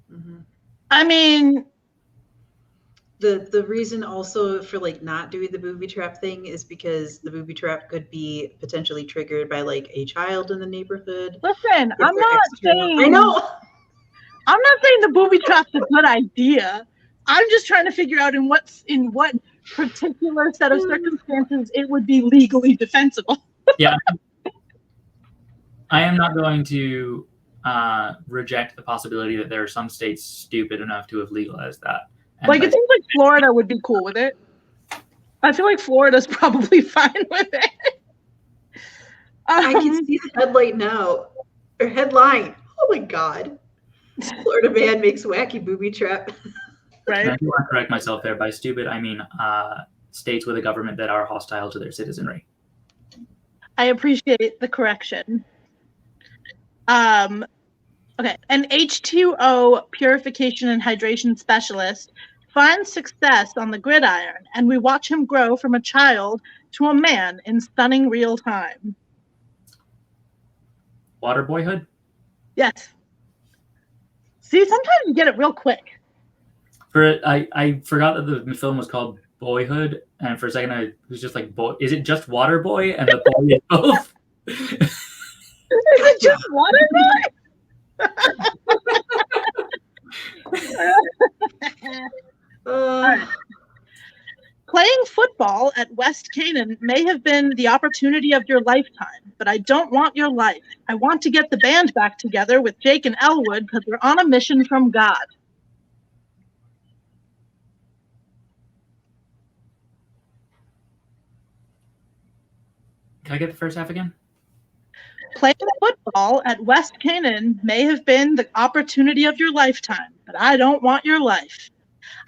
Mm-hmm. I mean, the reason also for like not doing the booby trap thing is because the booby trap could be potentially triggered by like a child in the neighborhood. Listen, I'm not saying the booby trap's a good idea. I'm just trying to figure out in what particular set of circumstances it would be legally defensible. Yeah. I am not going to reject the possibility that there are some states stupid enough to have legalized that. And like, it seems like Florida would be cool with it. I feel like Florida's probably fine with it. I can see the headline now. Or headline. Oh my God. Florida man makes wacky booby trap. Right. I do want to correct myself there. By stupid, I mean states with a government that are hostile to their citizenry. I appreciate the correction. Okay. An H2O purification and hydration specialist finds success on the gridiron, and we watch him grow from a child to a man in stunning real time. Water Boyhood? Yes. See, sometimes you get it real quick. I forgot that the film was called Boyhood, and for a second I was just like, "Boy, is it just Water Boy?" And the boy is both. Is it just Water Boy? Playing football at West Canaan may have been the opportunity of your lifetime, but I don't want your life. I want to get the band back together with Jake and Elwood because we're on a mission from God. Can I get the first half again? Playing football at West Canaan may have been the opportunity of your lifetime, but I don't want your life.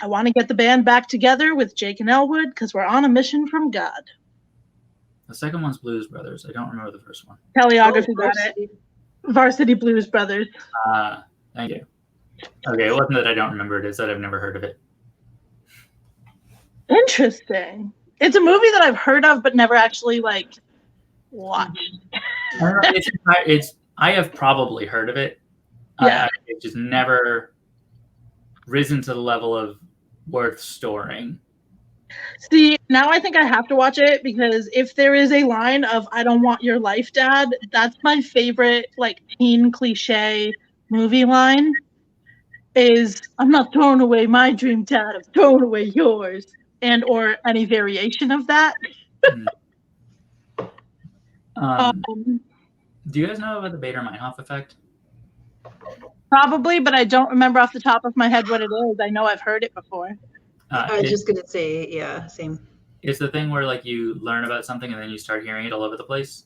I want to get the band back together with Jake and Elwood because we're on a mission from God. The second one's Blues Brothers. I don't remember the first one. Teleography got it. Varsity Blues Brothers. Thank you. Okay, it wasn't that I don't remember it. It's that I've never heard of it. Interesting. It's a movie that I've heard of but never actually watched. I have probably heard of it. Yeah. It's just never risen to the level of worth storing. See, now I think I have to watch it because if there is a line of "I don't want your life, Dad," that's my favorite teen cliche movie line. Is "I'm not throwing away my dream, Dad. I'm throwing away yours." and or any variation of that. Do you guys know about the Bader-Meinhof effect? Probably, but I don't remember off the top of my head what it is. I know I've heard it before. I was just gonna say, yeah, same. It's the thing where like you learn about something and then you start hearing it all over the place.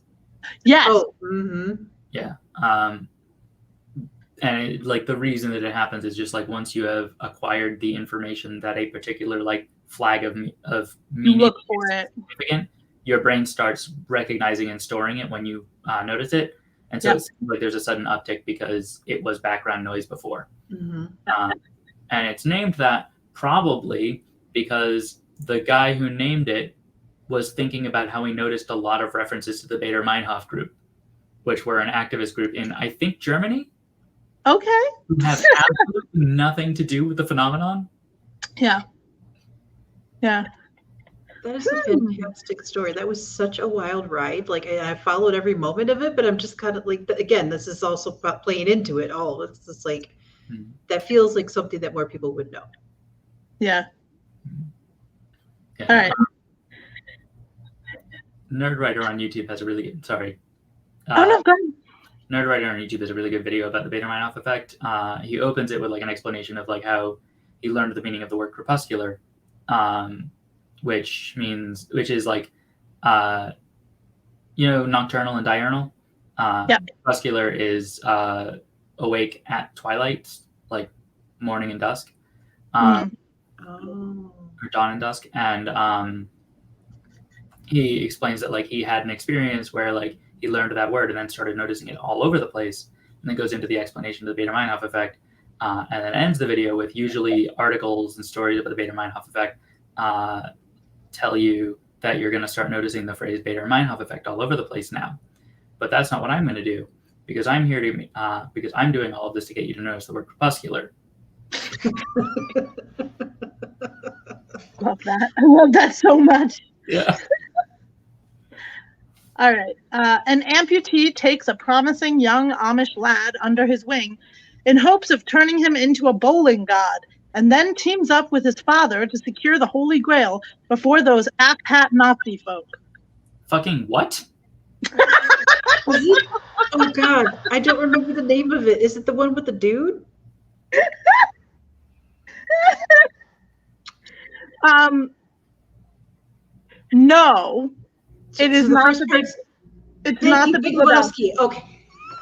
Yes. Oh, mm-hmm. Yeah. And like the reason that it happens is just like once you have acquired the information that a particular like flag of You meaning look for it. significant, your brain starts recognizing and storing it when you notice it. And so Yep. it seems like there's a sudden uptick because it was background noise before. Mm-hmm. And it's named that probably because the guy who named it was thinking about how he noticed a lot of references to the Bader-Meinhof group, which were an activist group in, I think, Germany, Okay. who have absolutely nothing to do with the phenomenon. Yeah. Yeah. That is a fantastic story. That was such a wild ride. Like I followed every moment of it, but I'm just kind of like, again, this is also playing into it all. It's just like, that feels like something that more people would know. Yeah. Yeah. All right. Nerdwriter on YouTube has a really good, sorry. Oh, no, go ahead. Nerdwriter on YouTube has a really good video about the Bader-Meinhof effect. He opens it with like an explanation of like how he learned the meaning of the word crepuscular, which is like, nocturnal and diurnal. Crepuscular is awake at twilight, like morning and dusk, or dawn and dusk. And he explains that like he had an experience where like he learned that word and then started noticing it all over the place, and then goes into the explanation of the Bader-Meinhof effect, and then ends the video with usually articles and stories about the Bader-Meinhof effect tell you that you're going to start noticing the phrase Bader-Meinhof effect all over the place now. But that's not what I'm going to do, because I'm here to because I'm doing all of this to get you to notice the word crepuscular. Love that. I love that so much. Yeah. All right. An amputee takes a promising young Amish lad under his wing in hopes of turning him into a bowling god, and then teams up with his father to secure the Holy Grail before those asshat Nazi folk. Fucking what? Oh God, I don't remember the name of it. Is it the one with the dude? No. It is not the big. It's not the Big Big Lebowski. Lebowski. Okay.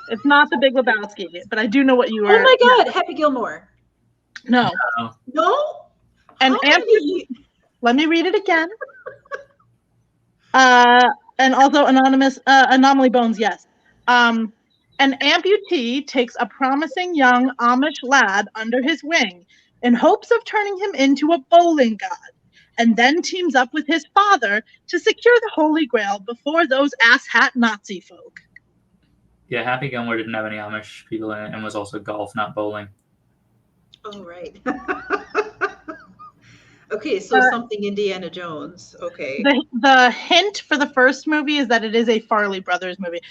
It's not the Big Lebowski, but I do know what you were. Oh my God, Happy Gilmore. No. No. An amputee. Let me read it again. And also Anomaly Bones. Yes. An amputee takes a promising young Amish lad under his wing in hopes of turning him into a bowling god, and then teams up with his father to secure the Holy Grail before those asshat Nazi folk. Yeah, Happy Gilmore didn't have any Amish people in it and was also golf, not bowling. Oh, right. Okay, so something Indiana Jones. Okay. The hint for the first movie is that it is a Farley Brothers movie.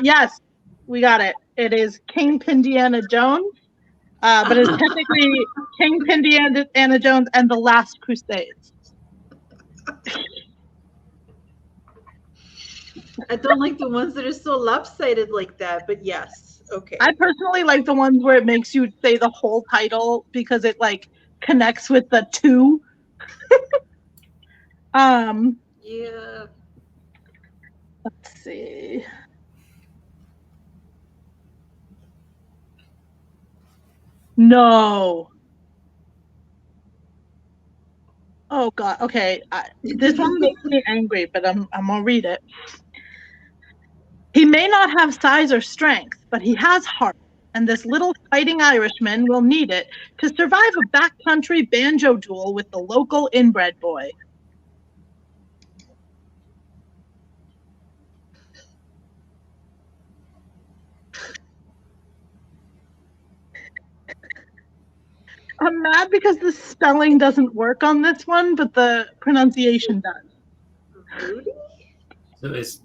Yes, we got it. It is King Indiana Jones, but it's technically King Indiana Jones and the Last Crusades. I don't like the ones that are so lopsided like that, but yes. Okay. I personally like the ones where it makes you say the whole title because it like connects with the two. Yeah. Let's see. No. Oh God. Okay. This one makes me angry, but I'm gonna read it. He may not have size or strength, but he has heart, and this little fighting Irishman will need it to survive a backcountry banjo duel with the local inbred boy. I'm mad because the spelling doesn't work on this one, but the pronunciation does. Rudy? So it's,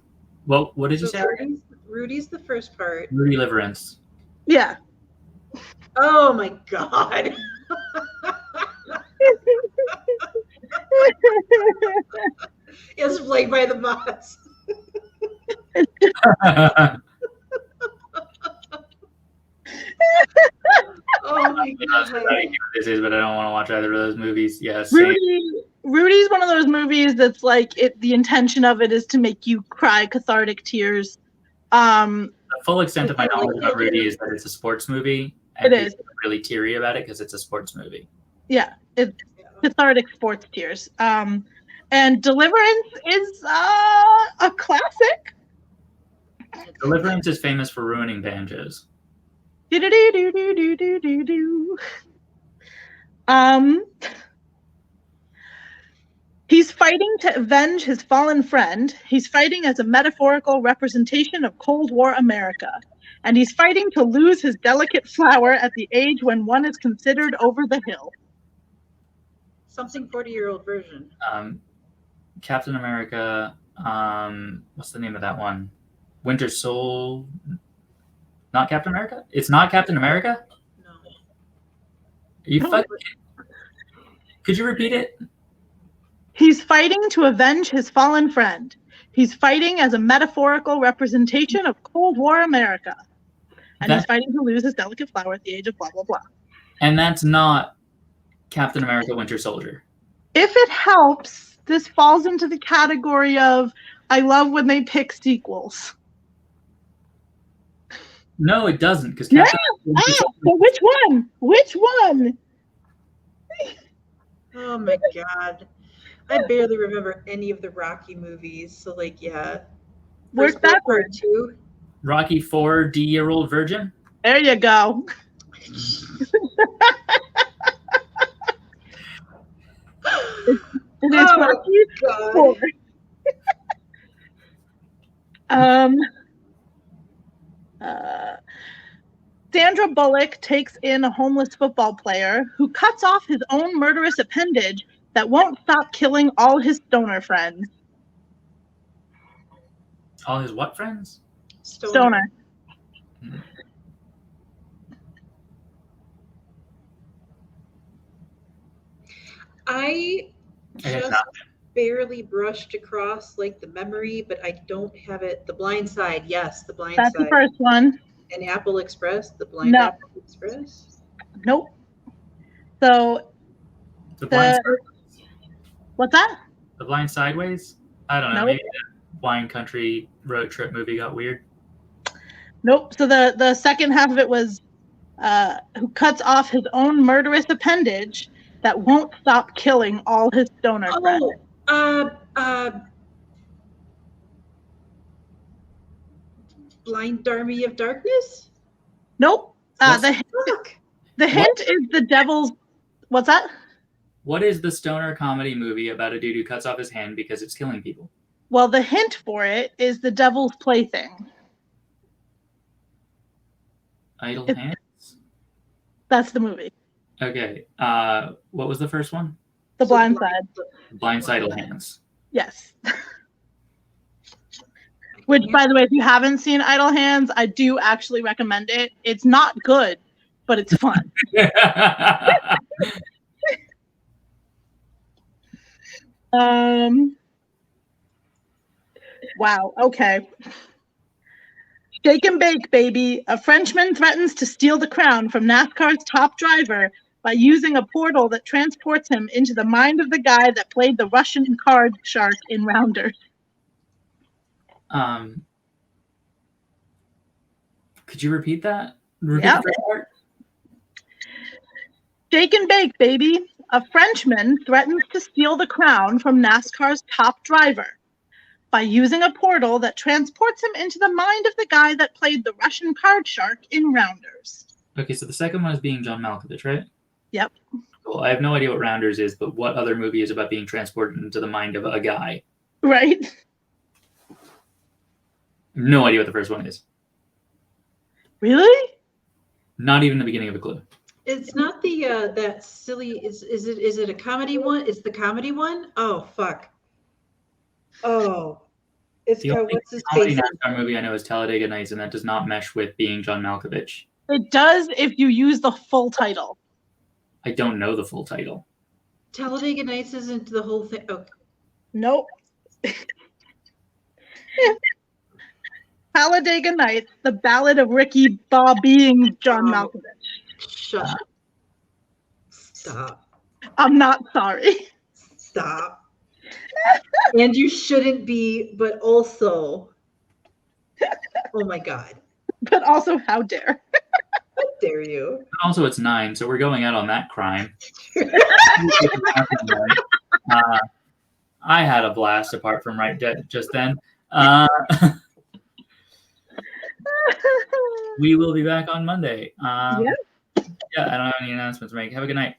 well, what did you say? Rudy's the first part. Rudy Liverance. Yeah. Oh my God. It's played by the boss. Oh my god. This is, but I don't want to watch either of those movies. Yes. Yeah, Rudy's one of those movies that's like the intention of it is to make you cry cathartic tears. The full extent of my knowledge about Rudy is that it's a sports movie. And it is really teary about it because it's a sports movie. Yeah, it's cathartic sports tears. And Deliverance is a classic. Deliverance is famous for ruining banjos. He's fighting to avenge his fallen friend. He's fighting as a metaphorical representation of Cold War America. And he's fighting to lose his delicate flower at the age when one is considered over the hill. Something 40-year-old version. Captain America, what's the name of that one? Winter Soul. Not Captain America? It's not Captain America? No. Could you repeat it? He's fighting to avenge his fallen friend. He's fighting as a metaphorical representation of Cold War America. And he's fighting to lose his delicate flower at the age of blah, blah, blah. And that's not Captain America Winter Soldier. If it helps, this falls into the category of I love when they pick sequels. No, it doesn't. Because so which one? Which one? Oh my god. I barely remember any of the Rocky movies. So Work backward. Too. Rocky 4, D-Year-Old Virgin. There you go. It is Rocky 4. Sandra Bullock takes in a homeless football player who cuts off his own murderous appendage that won't stop killing all his stoner friends. All his what friends? Stoner. I just barely brushed across the memory, but I don't have it. The Blind Side, yes, The Blind Side. That's the first one. And Apple Express, The Blind Apple Express? Nope. So The Blind what's that? The Blind Sideways? I don't know. Nope. Maybe that wine country road trip movie got weird. Nope. So the second half of it was who cuts off his own murderous appendage that won't stop killing all his stoner friends. Blind Army of Darkness? Nope. The hint is the devil's. What's that? What is the stoner comedy movie about a dude who cuts off his hand because it's killing people? Well, the hint for it is The Devil's Plaything. Idle Hands? That's the movie. Okay. What was the first one? The Blind Side. Blind Side, Idle Hands. Yes. Which, by the way, if you haven't seen Idle Hands, I do actually recommend it. It's not good, but it's fun. Wow. Okay. Shake and bake, baby. A Frenchman threatens to steal the crown from NASCAR's top driver by using a portal that transports him into the mind of the guy that played the Russian card shark in Rounders. Could you repeat that? Yeah. Shake and bake, baby. A Frenchman threatens to steal the crown from NASCAR's top driver by using a portal that transports him into the mind of the guy that played the Russian card shark in Rounders. Okay, so the second one is being John Malkovich, right? Yep. Well, I have no idea what Rounders is, but what other movie is about being transported into the mind of a guy? Right. No idea what the first one is. Really? Not even the beginning of a clue. It's not the that silly. Is it a comedy one? It's the comedy one. Oh fuck. Oh, it's got what's his face? The NASCAR movie I know is Talladega Nights, and that does not mesh with being John Malkovich. It does if you use the full title. I don't know the full title. Talladega Nights isn't the whole thing. Okay. Nope. Talladega Nights, the Ballad of Ricky Bobbying John Oh. Malkovich. Shut up. Stop. I'm not sorry. Stop. And you shouldn't be, but also, oh my God. But also, how dare. How dare you? Also, it's 9, so we're going out on that crime. I had a blast apart from just then. We will be back on Monday. Yeah, I don't have any announcements to make. Have a good night.